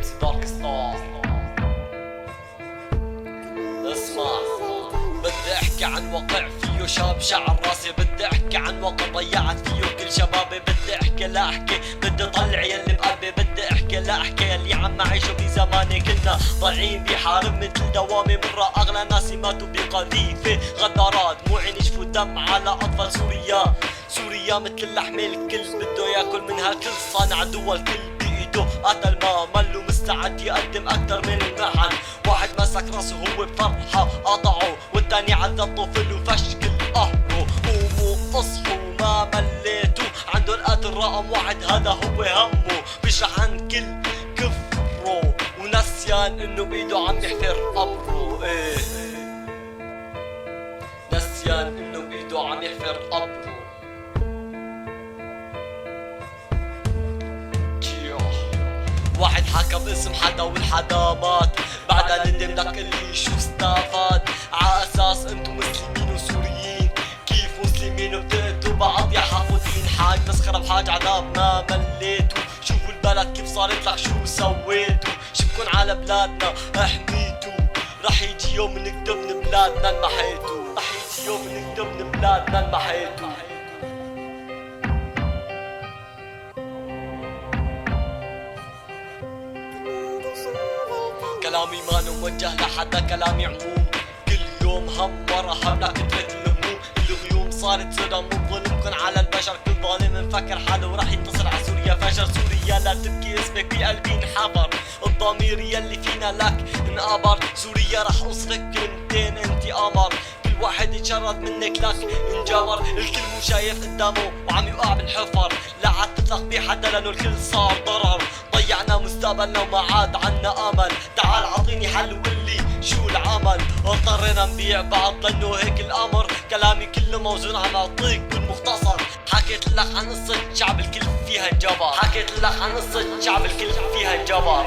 بيتس دارك ستار. اسمع، بدي احكي عن واقع فيه شاب شعر راسي، بدي احكي عن واقع ضيعت فيه كل شبابي، بدي احكي لا احكي، بدي اطلع يلي بقلبي، بدي احكي لا احكي يلي عم اعيشه بزماني. كنا ضايعين بحارب مثل دوامي مرة، اغلى ناسي ماتوا بقذيفة غدارات، دموعي نشفوا دم على اطفال سوريا. سوريا مثل اللحمة الكل بده ياكل منها، كل صانع دول كل بايده قتل ما مل ومستعد يقدم اكتر من المحن. واحد مسك راسه هو بفرحة قطعه، والتاني عذب طفل وفشكل قهره. قوموا اصحوا ما مليتوا، عنده القتل رقم واحد هذا هو همه، بيشرح عن كل كفره ونسيان انه بايده عم يحفر قبره. ايه نسيان انه بايده عم يحفر قبره. واحد حكى باسم حدا والحدا مات، بعدها ندم لك اللي شو استفاد. عاساس انتو مسلمين وسوريين، كيف مسلمين وبتقتلوا بعض يا حافظين؟ حاج مسخرة بحاج عذاب ما مليتوا، شوفوا البلد كيف صارت لك شو سويتوا. شبكن على بلادنا احميتوا، رح يجي يوم نكتب من بلادنا انمحيتوا، رح يجي يوم نكتب من بلادنا انمحيتوا. كلامي ما موجه لحدا، كلامي عموم، كل يوم هم ورا هم لكترة الهموم. الغيوم صارت سودا مو ظلمكن على البشر، كل ظالم مفكر حاله ورح ينتصر على سوريا فجر. سوريا لا تبكي اسمك بقلبي انحفر، الضمير يلي فينا لك انقبر. سوريا رح اصرخ كلمتين انتي قمر، كل واحد يتشرد منك لك انجبر. الكل مو شايف قدامه وعم يوقع بالحفر، لا عاد تثق بحدا لانه الكل صار ضرر. ضيعنا مستقبلنا وما عاد عنا امل، تعال عطيني حل وقلي شو العمل. اضطرينا نبيع بعض لانه هيك الامر، كلامي كله موزون عم اعطيك بالمختصر. حكيت لك عن قصة شعب الكل فيها انجبر، حكيت لك عن قصة شعب الكل فيها انجبر.